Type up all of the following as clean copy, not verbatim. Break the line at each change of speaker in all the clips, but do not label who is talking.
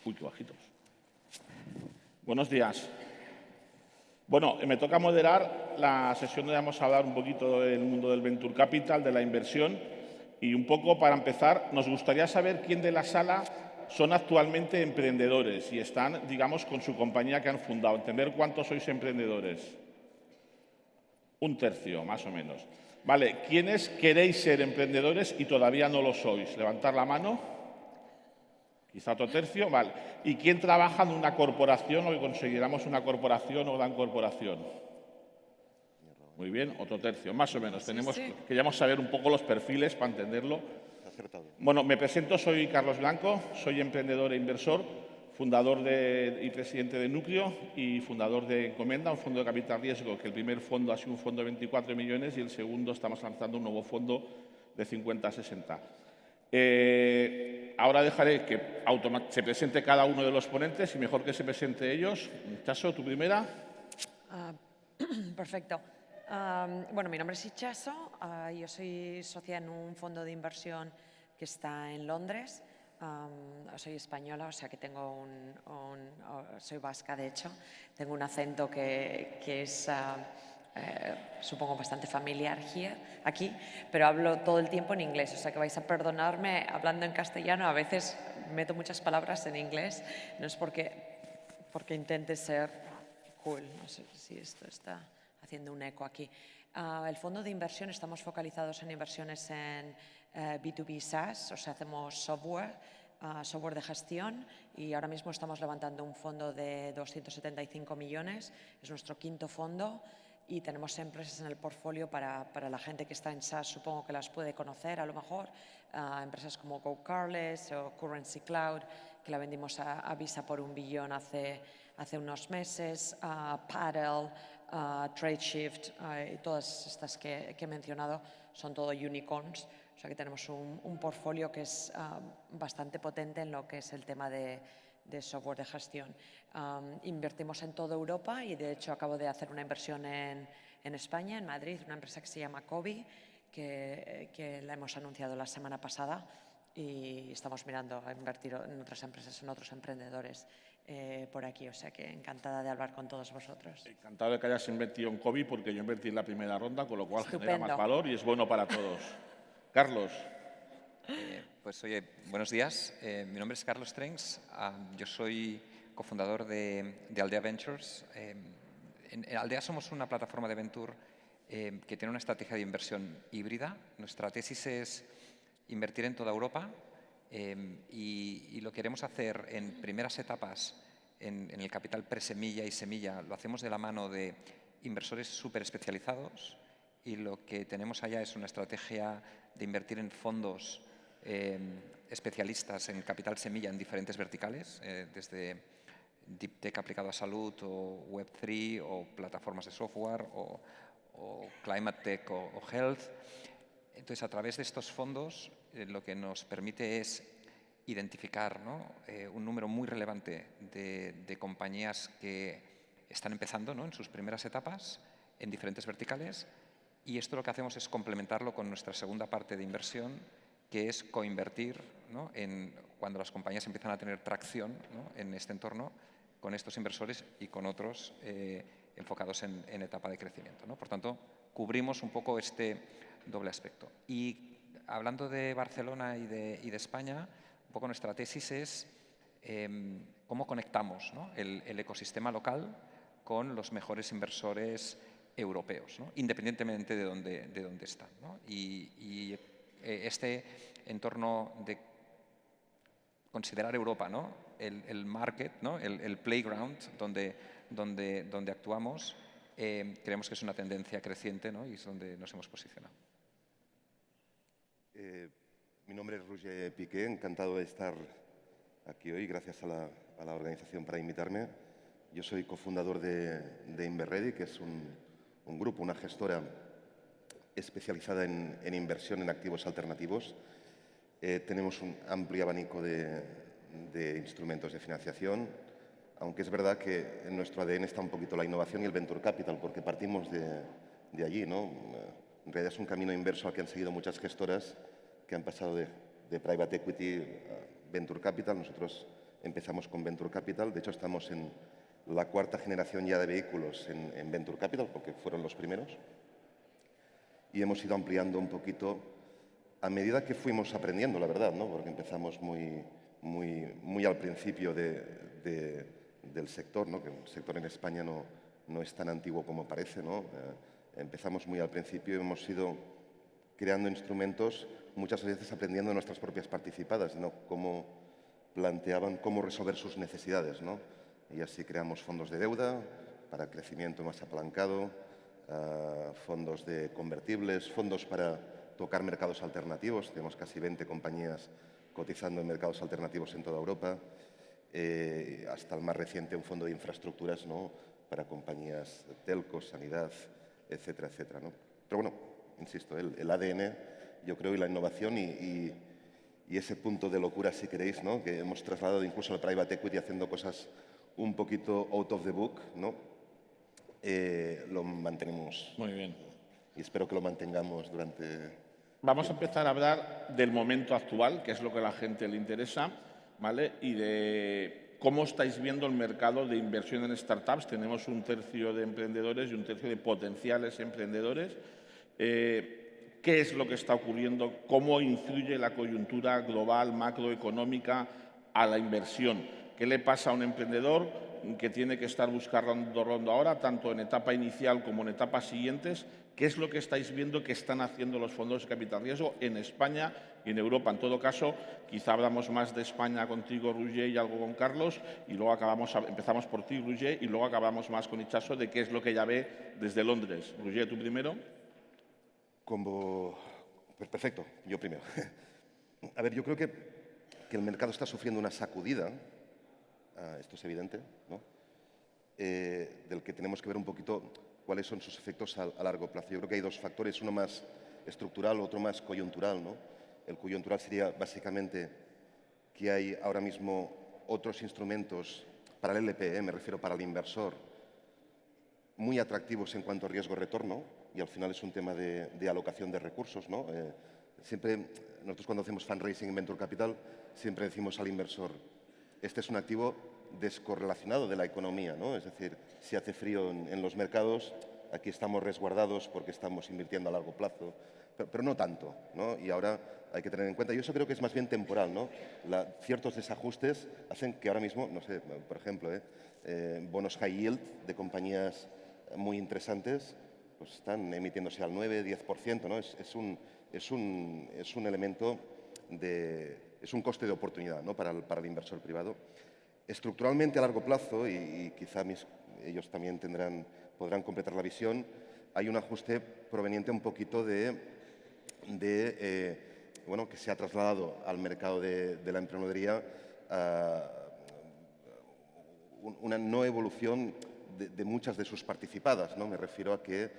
Uy, qué bajitos. Buenos días. Bueno, me toca moderar la sesión donde vamos a hablar un poquito del mundo del Venture Capital, de la inversión. Y un poco para empezar, nos gustaría saber quién de la sala son actualmente emprendedores y están, digamos, con su compañía que han fundado. Entender cuántos sois emprendedores. Un tercio, más o menos. Vale, ¿quiénes queréis ser emprendedores y todavía no lo sois? Levantar la mano. Quizá otro tercio, vale. ¿Y quién trabaja en una corporación o que consideramos una corporación o gran corporación? Muy bien, otro tercio, más o menos. Queríamos saber un poco los perfiles para entenderlo. Bueno, me presento, soy Carlos Blanco, soy emprendedor e inversor, fundador y presidente de Núcleo y fundador de Encomenda, un fondo de capital riesgo, que el primer fondo ha sido un fondo de 24 millones y el segundo estamos lanzando un nuevo fondo de 50-60. Ahora dejaré que se presente cada uno de los ponentes y mejor que se presente ellos. Chaso, tu primera.
Perfecto. Bueno, mi nombre es Itxaso, yo soy socia en un fondo de inversión que está en Londres. Soy española, o sea que tengo soy vasca, de hecho. Tengo un acento que es, supongo, bastante familiar aquí, pero hablo todo el tiempo en inglés, o sea que vais a perdonarme hablando en castellano. A veces meto muchas palabras en inglés, no es porque intente ser cool. No sé si esto está haciendo un eco aquí. El fondo de inversión, estamos focalizados en inversiones en B2B SaaS, o sea, hacemos software de gestión, y ahora mismo estamos levantando un fondo de 275 millones, es nuestro quinto fondo, y tenemos empresas en el portfolio para la gente que está en SaaS, supongo que las puede conocer a lo mejor, empresas como GoCarless o Currency Cloud, que la vendimos a Visa por 1 billón hace unos meses, Paddle, Tradeshift, y todas estas que he mencionado son todo unicorns. O sea que tenemos un portfolio que es bastante potente en lo que es el tema de software de gestión. Invertimos en toda Europa y de hecho acabo de hacer una inversión en España, en Madrid, una empresa que se llama Cobee, que la hemos anunciado la semana pasada, y estamos mirando a invertir en otras empresas, en otros emprendedores por aquí. O sea que encantada de hablar con todos vosotros.
Encantado de que hayas invertido en Cobee porque yo invertí en la primera ronda, con lo cual
Estupendo.
genera más valor y es bueno para todos. Carlos.
Pues oye, buenos días. Mi nombre es Carlos Trenks. Yo soy cofundador de Aldea Ventures. En Aldea somos una plataforma de venture que tiene una estrategia de inversión híbrida. Nuestra tesis es invertir en toda Europa y lo queremos hacer en primeras etapas en el capital presemilla y semilla. Lo hacemos de la mano de inversores súper especializados, y lo que tenemos allá es una estrategia de invertir en fondos especialistas en capital semilla en diferentes verticales, desde Deep Tech aplicado a salud, o Web3, o plataformas de software, o Climate Tech, o Health. Entonces, a través de estos fondos, lo que nos permite es identificar, ¿no?, un número muy relevante de compañías que están empezando, ¿no?, en sus primeras etapas, en diferentes verticales, y esto lo que hacemos es complementarlo con nuestra segunda parte de inversión, que es coinvertir, ¿no?, cuando las compañías empiezan a tener tracción, ¿no?, en este entorno, con estos inversores y con otros enfocados en etapa de crecimiento, ¿no? Por tanto, cubrimos un poco este doble aspecto. Y hablando de Barcelona y de España, un poco nuestra tesis es cómo conectamos, ¿no?, el ecosistema local con los mejores inversores europeos, ¿no?, independientemente de dónde están, ¿no? Y este entorno de considerar Europa, ¿no?, el market, ¿no?, el playground donde actuamos, creemos que es una tendencia creciente, ¿no?, y es donde nos hemos posicionado.
Mi nombre es Roger Piqué, encantado de estar aquí hoy. Gracias a la organización para invitarme. Yo soy cofundador de Inverready, que es un grupo, una gestora especializada en inversión en activos alternativos. Tenemos un amplio abanico de instrumentos de financiación, aunque es verdad que en nuestro ADN está un poquito la innovación y el venture capital, porque partimos de allí, ¿no? En realidad es un camino inverso al que han seguido muchas gestoras que han pasado de private equity a venture capital. Nosotros empezamos con Venture Capital. De hecho, estamos en la cuarta generación ya de vehículos en Venture Capital, porque fueron los primeros. Y hemos ido ampliando un poquito a medida que fuimos aprendiendo, la verdad, ¿no? Porque empezamos muy al principio del sector, ¿no? Que el sector en España no es tan antiguo como parece, ¿no? Empezamos muy al principio y hemos ido creando instrumentos, muchas veces aprendiendo de nuestras propias participadas, ¿no? Cómo planteaban cómo resolver sus necesidades, ¿no? Y así creamos fondos de deuda para crecimiento más apalancado, fondos de convertibles, fondos para tocar mercados alternativos. Tenemos casi 20 compañías cotizando en mercados alternativos en toda Europa, hasta el más reciente un fondo de infraestructuras, ¿no? Para compañías telcos, sanidad, etcétera, etcétera, ¿no? Pero bueno, insisto, el ADN, yo creo, y la innovación y ese punto de locura, si queréis, ¿no? Que hemos trasladado incluso al private equity haciendo cosas un poquito out of the book, ¿no? Lo mantenemos.
Muy bien.
Y espero que lo mantengamos durante...
Vamos a empezar a hablar del momento actual, que es lo que a la gente le interesa, ¿vale? Y de cómo estáis viendo el mercado de inversión en startups. Tenemos un tercio de emprendedores y un tercio de potenciales emprendedores. ¿Qué es lo que está ocurriendo? ¿Cómo influye la coyuntura global, macroeconómica a la inversión? ¿Qué le pasa a un emprendedor que tiene que estar buscando ahora, tanto en etapa inicial como en etapas siguientes? ¿Qué es lo que estáis viendo que están haciendo los fondos de capital riesgo en España y en Europa? En todo caso, quizá hablamos más de España contigo, Roger, y algo con Carlos, y luego empezamos por ti, Roger, y luego acabamos más con Itxaso de qué es lo que ya ve desde Londres. Roger, tú primero.
Pues perfecto, yo primero. A ver, yo creo que el mercado está sufriendo una sacudida, esto es evidente, ¿no? Del que tenemos que ver un poquito cuáles son sus efectos a largo plazo. Yo creo que hay dos factores, uno más estructural, otro más coyuntural, ¿no? El coyuntural sería básicamente que hay ahora mismo otros instrumentos para el LP, me refiero para el inversor, muy atractivos en cuanto a riesgo-retorno, y al final es un tema de alocación de recursos, ¿no? Siempre, nosotros cuando hacemos fundraising en Venture Capital, siempre decimos al inversor, este es un activo descorrelacionado de la economía, ¿no? Es decir, si hace frío en los mercados, aquí estamos resguardados porque estamos invirtiendo a largo plazo, pero no tanto, ¿no? Y ahora hay que tener en cuenta, y eso creo que es más bien temporal, ¿no? Ciertos desajustes hacen que ahora mismo, no sé, por ejemplo, bonos high yield de compañías muy interesantes, pues están emitiéndose al 9-10%, ¿no? Es un elemento es un coste de oportunidad, ¿no? para el inversor privado. Estructuralmente a largo plazo, y quizá ellos también podrán completar la visión, hay un ajuste proveniente un poquito bueno, que se ha trasladado al mercado de la emprendeduría, una no evolución de muchas de sus participadas, ¿no? Me refiero a que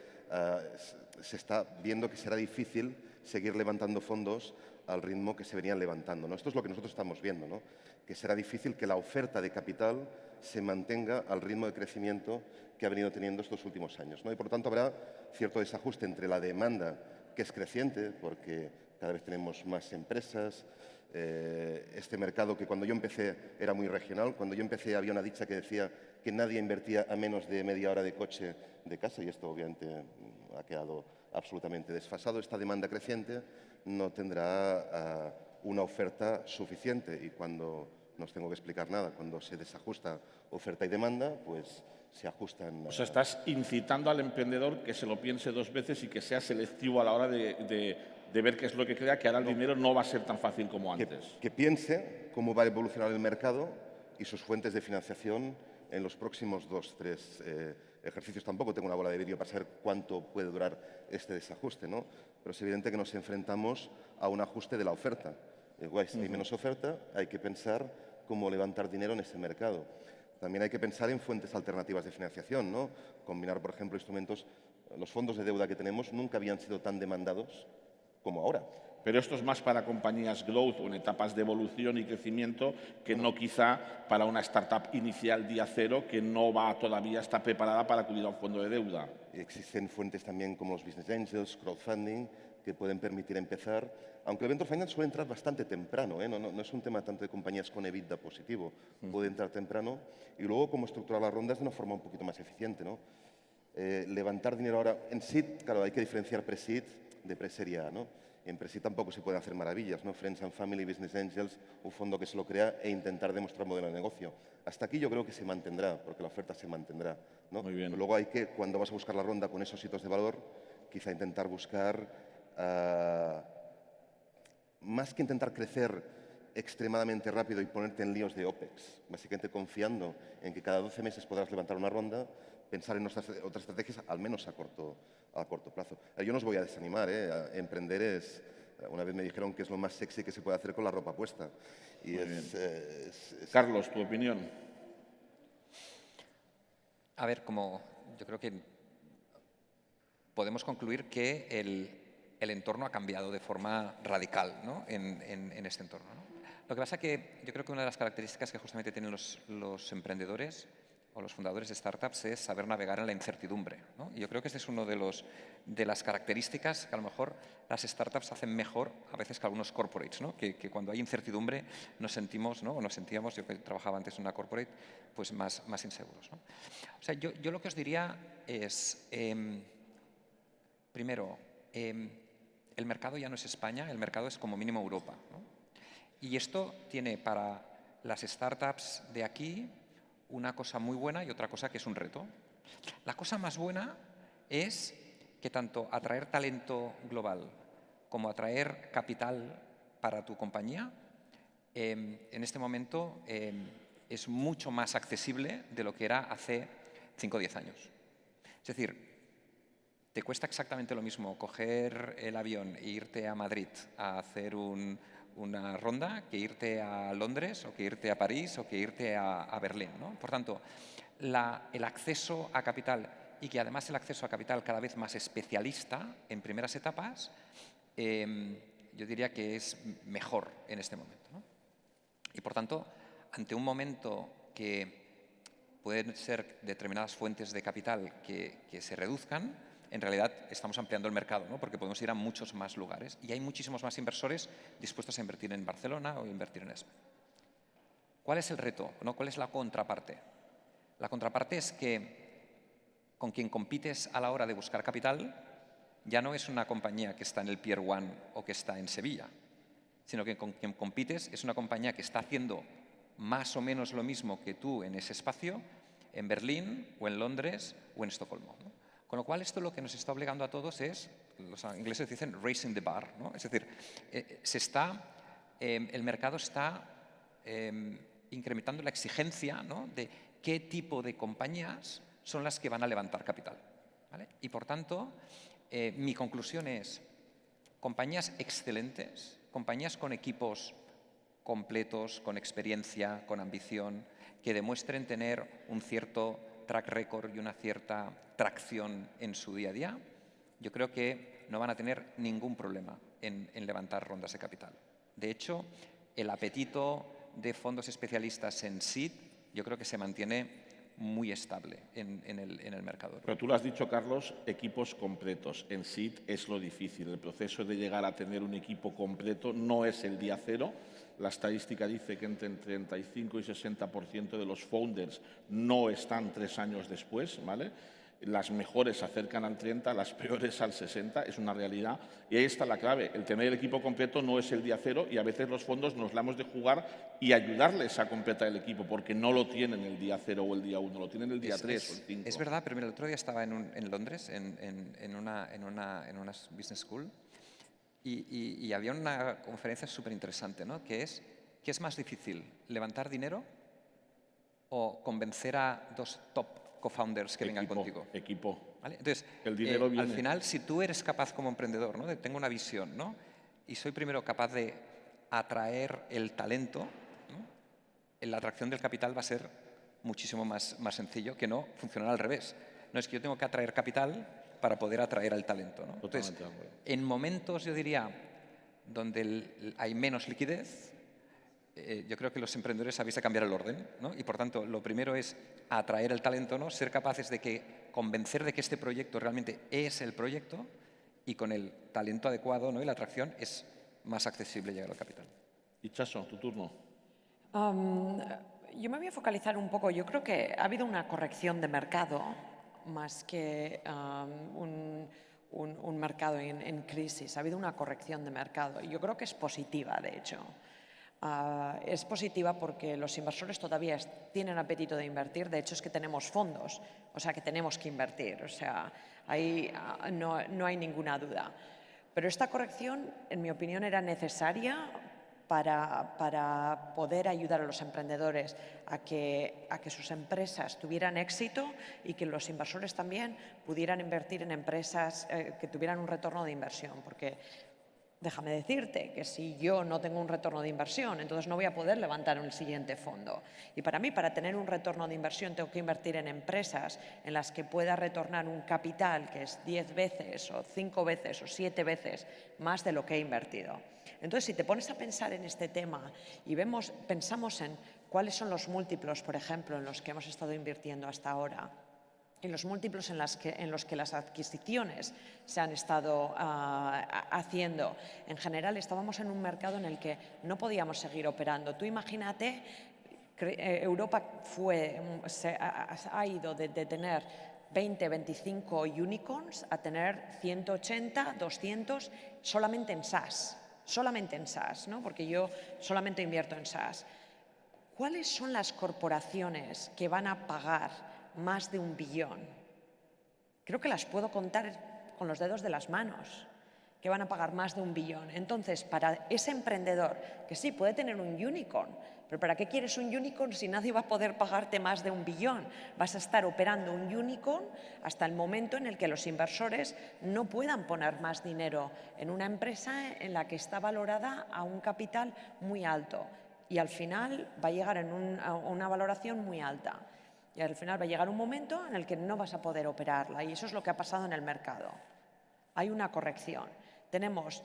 se está viendo que será difícil seguir levantando fondos al ritmo que se venían levantando, ¿no? Esto es lo que nosotros estamos viendo, ¿no? Que será difícil que la oferta de capital se mantenga al ritmo de crecimiento que ha venido teniendo estos últimos años, ¿no? Y por lo tanto habrá cierto desajuste entre la demanda, que es creciente, porque cada vez tenemos más empresas, este mercado que cuando yo empecé era muy regional. Cuando yo empecé había una dicha que decía que nadie invertía a menos de media hora de coche de casa, y esto obviamente ha quedado absolutamente desfasado. Esta demanda creciente no tendrá una oferta suficiente, y cuando, no os tengo que explicar nada, cuando se desajusta oferta y demanda, pues se ajustan...
O sea, estás incitando al emprendedor que se lo piense dos veces y que sea selectivo a la hora de ver qué es lo que crea, que ahora el dinero no va a ser tan fácil como antes.
Que piense cómo va a evolucionar el mercado y sus fuentes de financiación en los próximos 2-3 ejercicios. Tampoco tengo una bola de vídeo para saber cuánto puede durar este desajuste, ¿no? Pero es evidente que nos enfrentamos a un ajuste de la oferta. Igual, si hay menos oferta, hay que pensar cómo levantar dinero en ese mercado. También hay que pensar en fuentes alternativas de financiación, ¿no? Combinar, por ejemplo, instrumentos. Los fondos de deuda que tenemos nunca habían sido tan demandados como ahora.
Pero esto es más para compañías growth o en etapas de evolución y crecimiento que no quizá para una startup inicial día cero que no va todavía, está preparada para acudir a un fondo de deuda.
Existen fuentes también como los business angels, crowdfunding, que pueden permitir empezar, aunque el Venture Finance suele entrar bastante temprano, ¿eh? No es un tema tanto de compañías con EBITDA positivo, puede entrar temprano y luego cómo estructurar las rondas de una forma un poquito más eficiente, ¿no? Levantar dinero ahora en seed, claro, hay que diferenciar pre-seed de pre-serie A, ¿no? En pre-seed tampoco se pueden hacer maravillas, ¿no? Friends and Family, Business Angels, un fondo que se lo crea e intentar demostrar modelo de negocio. Hasta aquí yo creo que se mantendrá, porque la oferta se mantendrá, ¿no?
Muy bien.
Luego hay que, cuando vas a buscar la ronda con esos hitos de valor, quizá intentar buscar, más que intentar crecer extremadamente rápido y ponerte en líos de OPEX, básicamente confiando en que cada 12 meses podrás levantar una ronda, pensar en otras estrategias, al menos a corto plazo. Yo no os voy a desanimar, emprender es... Una vez me dijeron que es lo más sexy que se puede hacer con la ropa puesta. Y
Carlos, tu opinión.
A ver, como yo creo que podemos concluir que el entorno ha cambiado de forma radical, ¿no? en este entorno, ¿no? Lo que pasa que yo creo que una de las características que justamente tienen los emprendedores o los fundadores de startups es saber navegar en la incertidumbre, ¿no? Y yo creo que este es uno de las características que a lo mejor las startups hacen mejor a veces que algunos corporates, ¿no? Que cuando hay incertidumbre nos sentimos, ¿no? O nos sentíamos, yo que trabajaba antes en una corporate, pues más inseguros, ¿no? O sea, yo lo que os diría es, primero, el mercado ya no es España, el mercado es como mínimo Europa, ¿no? Y esto tiene para las startups de aquí una cosa muy buena y otra cosa que es un reto. La cosa más buena es que tanto atraer talento global como atraer capital para tu compañía en este momento es mucho más accesible de lo que era hace 5 o 10 años. Es decir, te cuesta exactamente lo mismo coger el avión e irte a Madrid a hacer una ronda que irte a Londres o que irte a París o que irte a Berlín, ¿no? Por tanto, el acceso a capital y que además el acceso a capital cada vez más especialista en primeras etapas, yo diría que es mejor en este momento, ¿no? Y por tanto, ante un momento que pueden ser determinadas fuentes de capital que se reduzcan, en realidad estamos ampliando el mercado, ¿no? Porque podemos ir a muchos más lugares y hay muchísimos más inversores dispuestos a invertir en Barcelona o invertir en España. ¿Cuál es el reto? ¿No? ¿Cuál es la contraparte? La contraparte es que con quien compites a la hora de buscar capital ya no es una compañía que está en el Pier 1 o que está en Sevilla, sino que con quien compites es una compañía que está haciendo más o menos lo mismo que tú en ese espacio en Berlín o en Londres o en Estocolmo, ¿no? Con lo cual, esto lo que nos está obligando a todos es, los ingleses dicen raising the bar, ¿no? Es decir, el mercado está incrementando la exigencia, ¿no? De qué tipo de compañías son las que van a levantar capital, ¿vale? Y por tanto, mi conclusión es compañías excelentes, compañías con equipos completos, con experiencia, con ambición, que demuestren tener un cierto track record y una cierta tracción en su día a día, yo creo que no van a tener ningún problema en levantar rondas de capital. De hecho, el apetito de fondos especialistas en SEED yo creo que se mantiene muy estable en el mercado.
Pero tú lo has dicho, Carlos, equipos completos. En SEED es lo difícil. El proceso de llegar a tener un equipo completo no es el día cero. La estadística dice que entre el 35 y 60% de los founders no están 3 años después, ¿vale? Las mejores se acercan al 30, las peores al 60, es una realidad. Y ahí está la clave. El tener el equipo completo no es el día cero y a veces los fondos nos la hemos de jugar y ayudarles a completar el equipo porque no lo tienen el día 0 o el día 1, lo tienen el día 3 o el 5.
Es verdad, pero mira, el otro día estaba en Londres, en una business school, y había una conferencia súper interesante, ¿no? Que es, ¿qué es más difícil, levantar dinero o convencer a 2 top co-founders que vengan contigo?
Equipo.
¿Vale? Entonces,
el dinero viene.
Al final, si tú eres capaz como emprendedor, ¿no? De tengo una visión, ¿no? Y soy primero capaz de atraer el talento, ¿no? La atracción del capital va a ser muchísimo más sencillo que no funcionar al revés. No es que yo tengo que atraer capital para poder atraer al talento, ¿no? Entonces, en momentos, yo diría, donde hay menos liquidez, yo creo que los emprendedores habéis de cambiar el orden, ¿no? Y por tanto, lo primero es atraer el talento, ¿no? Ser capaces de convencer de que este proyecto realmente es el proyecto y con el talento adecuado, ¿no?, y la atracción es más accesible llegar al capital.
Itxaso, tu turno.
Yo me voy a focalizar un poco. Yo creo que ha habido una corrección de mercado más que un mercado en crisis. Ha habido una corrección de mercado y yo creo que es positiva, de hecho. Es positiva porque los inversores todavía tienen apetito de invertir. De hecho, es que tenemos fondos, o sea, que tenemos que invertir. O sea, ahí no hay ninguna duda. Pero esta corrección, en mi opinión, era necesaria para poder ayudar a los emprendedores a que sus empresas tuvieran éxito y que los inversores también pudieran invertir en empresas que tuvieran un retorno de inversión. Porque déjame decirte que si yo no tengo un retorno de inversión, entonces no voy a poder levantar un siguiente fondo. Y para mí, para tener un retorno de inversión, tengo que invertir en empresas en las que pueda retornar un capital que es 10 veces o 5 veces o 7 veces más de lo que he invertido. Entonces, si te pones a pensar en este tema y pensamos en cuáles son los múltiplos, por ejemplo, en los que hemos estado invirtiendo hasta ahora, y los múltiplos en los que las adquisiciones se han estado haciendo. En general, estábamos en un mercado en el que no podíamos seguir operando. Tú imagínate, Europa ha ido de tener 20, 25 unicorns a tener 180, 200 solamente en SaaS, ¿no? Porque yo solamente invierto en SaaS. ¿Cuáles son las corporaciones que van a pagar más de 1 billón? Creo que las puedo contar con los dedos de las manos, que van a pagar más de 1 billón. Entonces, para ese emprendedor, que sí, puede tener un unicorn, pero ¿para qué quieres un unicorn si nadie va a poder pagarte más de 1 billón? Vas a estar operando un unicorn hasta el momento en el que los inversores no puedan poner más dinero en una empresa en la que está valorada a un capital muy alto. Y al final va a llegar a una valoración muy alta. Y al final va a llegar un momento en el que no vas a poder operarla. Y eso es lo que ha pasado en el mercado. Hay una corrección. Tenemos,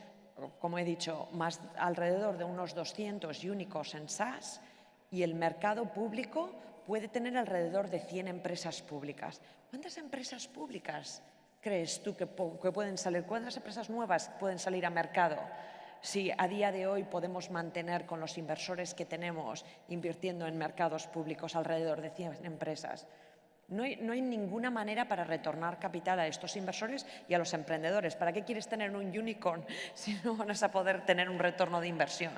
como he dicho, alrededor de unos 200 unicorns en SaaS y el mercado público puede tener alrededor de 100 empresas públicas. ¿Cuántas empresas públicas crees tú que pueden salir? ¿Cuántas empresas nuevas pueden salir a mercado? Si a día de hoy podemos mantener con los inversores que tenemos invirtiendo en mercados públicos alrededor de 100 empresas. No hay ninguna manera para retornar capital a estos inversores y a los emprendedores. ¿Para qué quieres tener un unicorn si no vas a poder tener un retorno de inversión?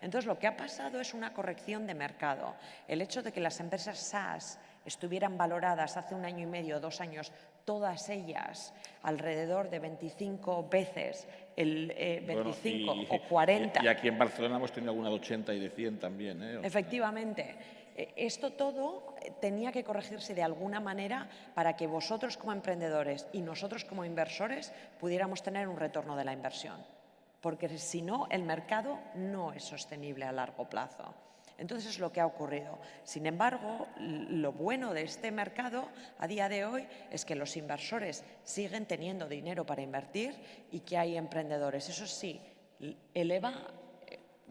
Entonces, lo que ha pasado es una corrección de mercado. El hecho de que las empresas SaaS estuvieran valoradas hace 1 año y medio, 2 años, todas ellas alrededor de 25 veces, 25 o 40.
Y aquí en Barcelona hemos tenido alguna de 80 y de 100 también.
Efectivamente. Esto todo tenía que corregirse de alguna manera para que vosotros como emprendedores y nosotros como inversores pudiéramos tener un retorno de la inversión. Porque si no, el mercado no es sostenible a largo plazo. Entonces es lo que ha ocurrido. Sin embargo, lo bueno de este mercado a día de hoy es que los inversores siguen teniendo dinero para invertir y que hay emprendedores. Eso sí,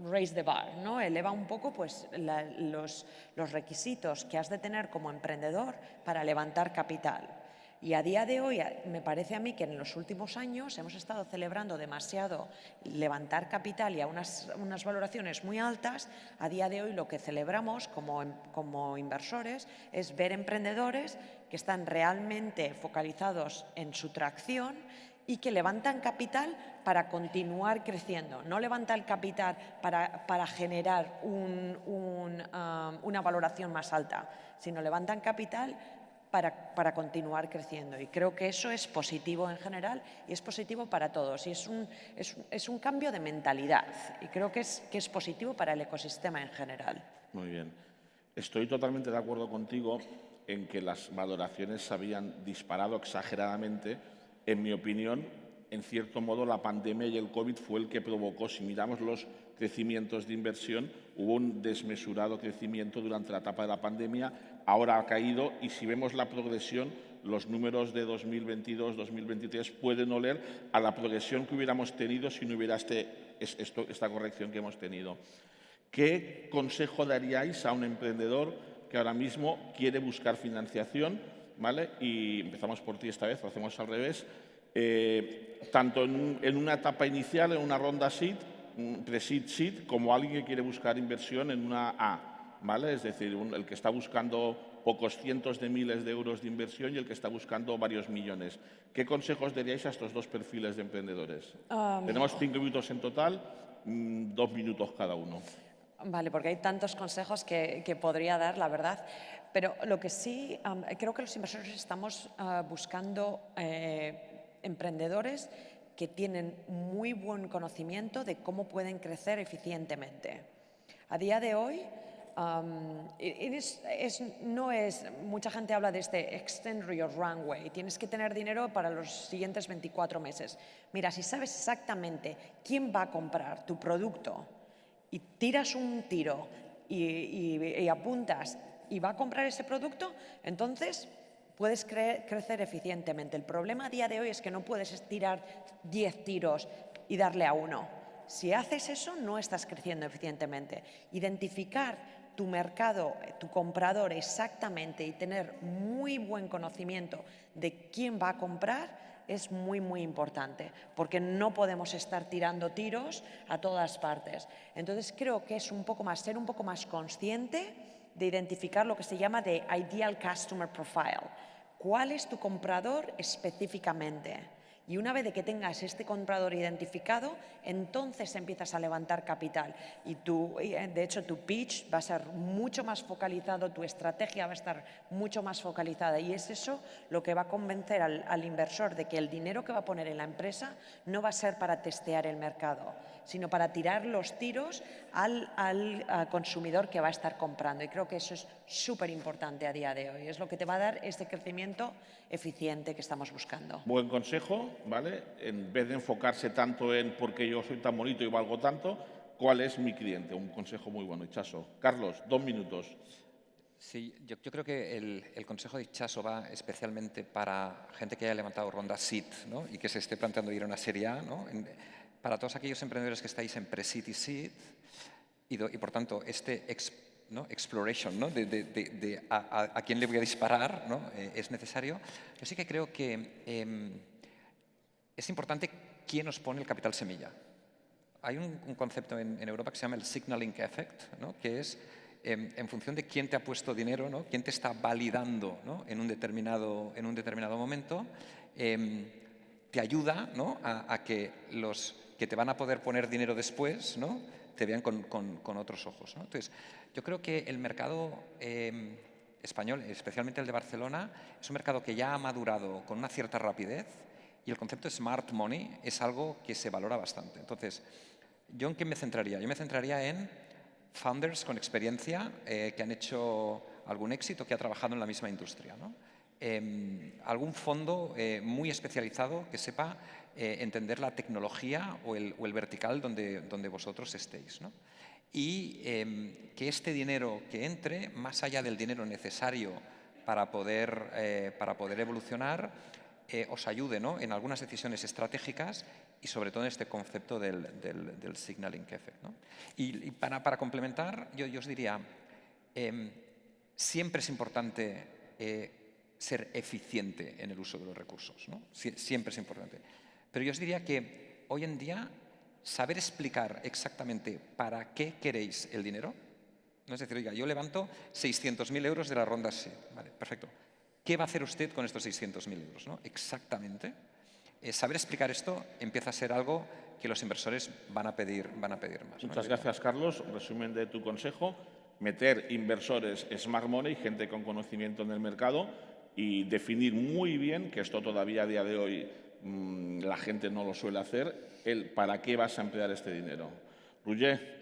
raise the bar, ¿no? Eleva un poco pues, los requisitos que has de tener como emprendedor para levantar capital. Y a día de hoy, me parece a mí que en los últimos años hemos estado celebrando demasiado levantar capital y a unas valoraciones muy altas. A día de hoy lo que celebramos como inversores es ver emprendedores que están realmente focalizados en su tracción y que levantan capital para continuar creciendo. No levantan capital para generar una valoración más alta, sino levantan capital para continuar creciendo. Y creo que eso es positivo en general y es positivo para todos. Y es un cambio de mentalidad y creo que es positivo para el ecosistema en general.
Muy bien. Estoy totalmente de acuerdo contigo en que las valoraciones se habían disparado exageradamente. En mi opinión, en cierto modo, la pandemia y el COVID fue el que provocó, si miramos los crecimientos de inversión, hubo un desmesurado crecimiento durante la etapa de la pandemia, ahora ha caído y si vemos la progresión, los números de 2022, 2023 pueden oler a la progresión que hubiéramos tenido si no hubiera esta corrección que hemos tenido. ¿Qué consejo daríais a un emprendedor que ahora mismo quiere buscar financiación? ¿Vale? Y empezamos por ti esta vez, lo hacemos al revés. tanto en una etapa inicial, en una ronda seed, pre-seed, seed, como alguien que quiere buscar inversión en una A, ¿vale? Es decir, el que está buscando pocos cientos de miles de euros de inversión y el que está buscando varios millones. ¿Qué consejos daríais a estos dos perfiles de emprendedores? Tenemos 5 minutos en total, 2 minutos cada uno.
Vale, porque hay tantos consejos que podría dar, la verdad. Pero lo que sí, creo que los inversores estamos buscando emprendedores que tienen muy buen conocimiento de cómo pueden crecer eficientemente. A día de hoy, mucha gente habla de este extend your runway, tienes que tener dinero para los siguientes 24 meses. Mira, si sabes exactamente quién va a comprar tu producto y tiras un tiro y apuntas y va a comprar ese producto, entonces puedes crecer eficientemente. El problema a día de hoy es que no puedes tirar 10 tiros y darle a uno. Si haces eso, no estás creciendo eficientemente. Identificar tu mercado, tu comprador exactamente y tener muy buen conocimiento de quién va a comprar es muy, muy importante, porque no podemos estar tirando tiros a todas partes. Entonces, creo que es ser un poco más consciente de identificar lo que se llama de Ideal Customer Profile. ¿Cuál es tu comprador específicamente? Y una vez que tengas este comprador identificado, entonces empiezas a levantar capital. Y de hecho, tu pitch va a ser mucho más focalizado, tu estrategia va a estar mucho más focalizada. Y es eso lo que va a convencer al inversor de que el dinero que va a poner en la empresa no va a ser para testear el mercado, sino para tirar los tiros al consumidor que va a estar comprando. Y creo que eso es súper importante a día de hoy. Es lo que te va a dar este crecimiento eficiente que estamos buscando.
Buen consejo, ¿vale? En vez de enfocarse tanto en por qué yo soy tan bonito y valgo tanto, ¿cuál es mi cliente? Un consejo muy bueno, Itxaso. Carlos, 2 minutos.
Sí, yo creo que el consejo de Itxaso va especialmente para gente que haya levantado ronda seed, ¿no? Y que se esté planteando ir a una serie A, ¿no? Para todos aquellos emprendedores que estáis en pre-seed y seed, y por tanto exploration, ¿no? de a quién le voy a disparar, ¿no? Es necesario. Yo sí que creo que es importante quién os pone el capital semilla. Hay un concepto en Europa que se llama el signaling effect, ¿no? Que es en función de quién te ha puesto dinero, ¿no? Quién te está validando, ¿no? en un determinado momento, te ayuda, ¿no? a que los que te van a poder poner dinero después, ¿no? te vean con otros ojos, ¿no? Entonces, yo creo que el mercado español, especialmente el de Barcelona, es un mercado que ya ha madurado con una cierta rapidez y el concepto de smart money es algo que se valora bastante. Entonces, ¿yo en qué me centraría? Yo me centraría en founders con experiencia que han hecho algún éxito, que ha trabajado en la misma industria, ¿no? Algún fondo muy especializado que sepa entender la tecnología o el vertical donde vosotros estéis, ¿no? Y que este dinero que entre, más allá del dinero necesario para poder evolucionar, os ayude, ¿no? en algunas decisiones estratégicas y sobre todo en este concepto del signaling effect, ¿no? Y para complementar, yo os diría, siempre es importante ser eficiente en el uso de los recursos, ¿no? Siempre es importante. Pero yo os diría que hoy en día saber explicar exactamente para qué queréis el dinero, no es decir, oiga, yo levanto 600.000 euros de la ronda C, vale, perfecto. ¿Qué va a hacer usted con estos 600.000 euros? ¿No? Exactamente. Saber explicar esto empieza a ser algo que los inversores van a pedir más.
Muchas gracias, Carlos. Resumen de tu consejo, meter inversores smart money, gente con conocimiento en el mercado y definir muy bien, que esto todavía a día de hoy la gente no lo suele hacer, el para qué vas a emplear este dinero. Roger.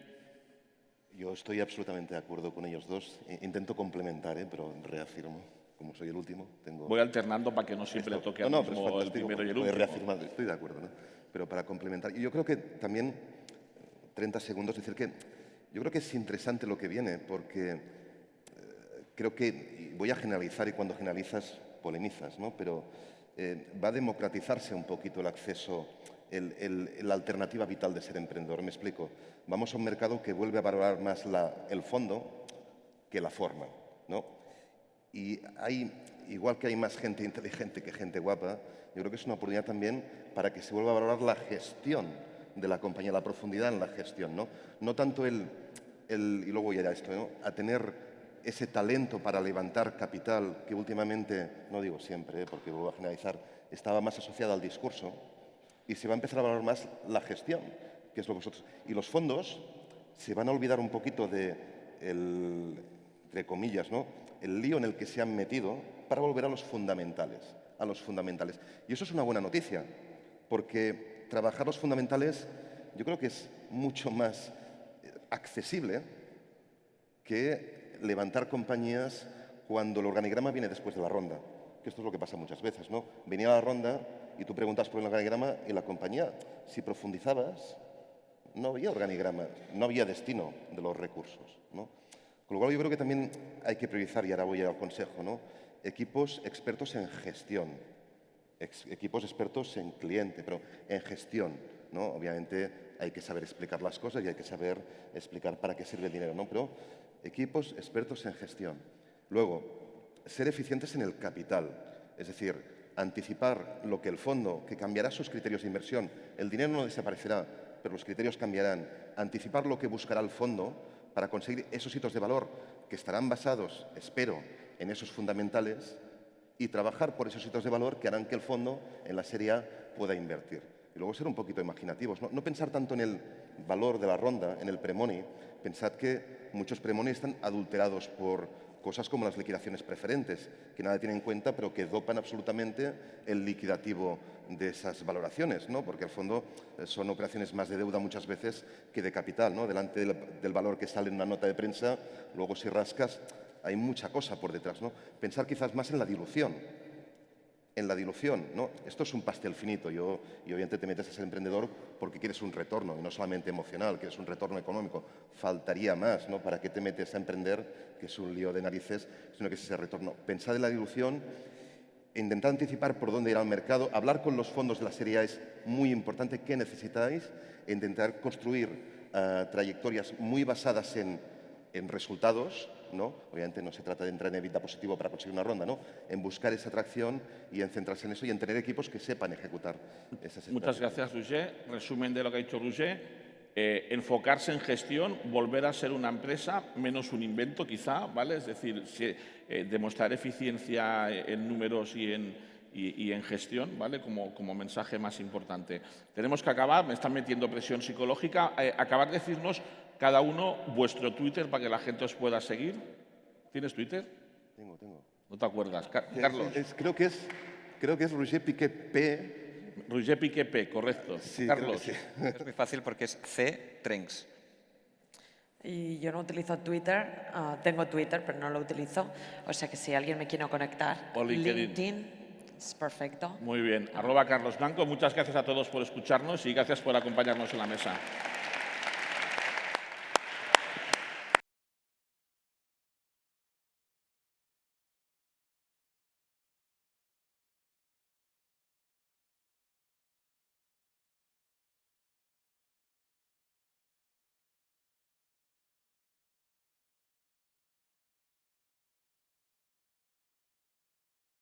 Yo estoy absolutamente de acuerdo con ellos dos. Intento complementar, pero reafirmo. Como soy el último, tengo...
Voy alternando para que no siempre le toque al mismo el primero y el último.
Reafirmar, estoy de acuerdo, ¿no? Pero para complementar. Y yo creo que también, 30 segundos, decir que yo creo que es interesante lo que viene, porque creo que, voy a generalizar y cuando generalizas, polemizas, ¿no? Pero va a democratizarse un poquito el acceso, la alternativa vital de ser emprendedor. Me explico. Vamos a un mercado que vuelve a valorar más el fondo que la forma, ¿no? Y igual que hay más gente inteligente que gente guapa, yo creo que es una oportunidad también para que se vuelva a valorar la gestión de la compañía, la profundidad en la gestión, ¿no? No tanto y luego voy a ir a esto, ¿no? A tener ese talento para levantar capital que últimamente, no digo siempre, porque vuelvo a generalizar, estaba más asociado al discurso, y se va a empezar a valorar más la gestión, que es lo que vosotros. Y los fondos se van a olvidar un poquito de entre comillas, ¿no? El lío en el que se han metido para volver a los fundamentales, Y eso es una buena noticia, porque trabajar los fundamentales yo creo que es mucho más accesible que levantar compañías cuando el organigrama viene después de la ronda, que esto es lo que pasa muchas veces, ¿no? Venía la ronda y tú preguntas por el organigrama y la compañía, si profundizabas, no había organigrama, no había destino de los recursos, ¿no? Con lo cual yo creo que también hay que priorizar, y ahora voy al consejo, ¿no? Equipos expertos en gestión, equipos expertos en cliente, pero en gestión, ¿no? Obviamente hay que saber explicar las cosas y hay que saber explicar para qué sirve el dinero, ¿no? Pero equipos expertos en gestión. Luego, ser eficientes en el capital, es decir, anticipar lo que el fondo, que cambiará sus criterios de inversión, el dinero no desaparecerá, pero los criterios cambiarán, anticipar lo que buscará el fondo para conseguir esos hitos de valor que estarán basados, espero, en esos fundamentales y trabajar por esos hitos de valor que harán que el fondo en la serie A pueda invertir. Y luego ser un poquito imaginativos, no pensar tanto en el valor de la ronda, en el pre-money. Pensad que muchos pre-money están adulterados por cosas como las liquidaciones preferentes, que nadie tiene en cuenta, pero que dopan absolutamente el liquidativo de esas valoraciones, ¿no? Porque al fondo son operaciones más de deuda muchas veces que de capital, ¿no? Delante del valor que sale en una nota de prensa, luego si rascas, hay mucha cosa por detrás, ¿no? Pensar quizás más en la dilución, ¿no? Esto es un pastel finito y obviamente te metes a ser emprendedor porque quieres un retorno, y no solamente emocional, quieres un retorno económico. Faltaría más, ¿no? ¿Para qué te metes a emprender, que es un lío de narices, sino que es ese retorno? Pensad en la dilución, intentar anticipar por dónde irá el mercado, hablar con los fondos de la serie A es muy importante, qué necesitáis, e intentar construir trayectorias muy basadas en resultados, ¿no? Obviamente no se trata de entrar en EBITDA positivo para conseguir una ronda, ¿no? En buscar esa atracción y en centrarse en eso y en tener equipos que sepan ejecutar esas estrategias.
Muchas gracias, Roger. Resumen de lo que ha dicho Roger. Enfocarse en gestión, volver a ser una empresa, menos un invento quizá, ¿vale? Es decir, demostrar eficiencia en números y en gestión, ¿vale? Como mensaje más importante. Tenemos que acabar, me están metiendo presión psicológica, acabar de decirnos cada uno vuestro Twitter para que la gente os pueda seguir. ¿Tienes Twitter?
Tengo.
¿No te acuerdas? Carlos.
Creo que es Roger Piqué P.
Roger Piqué P, correcto.
Sí,
Carlos.
Sí. Es muy fácil porque es C. Trenks.
Y yo no utilizo Twitter, tengo Twitter, pero no lo utilizo. O sea que si alguien me quiere conectar,
O LinkedIn.
es perfecto.
Muy bien. @Carlos Blanco. Muchas gracias a todos por escucharnos y gracias por acompañarnos en la mesa.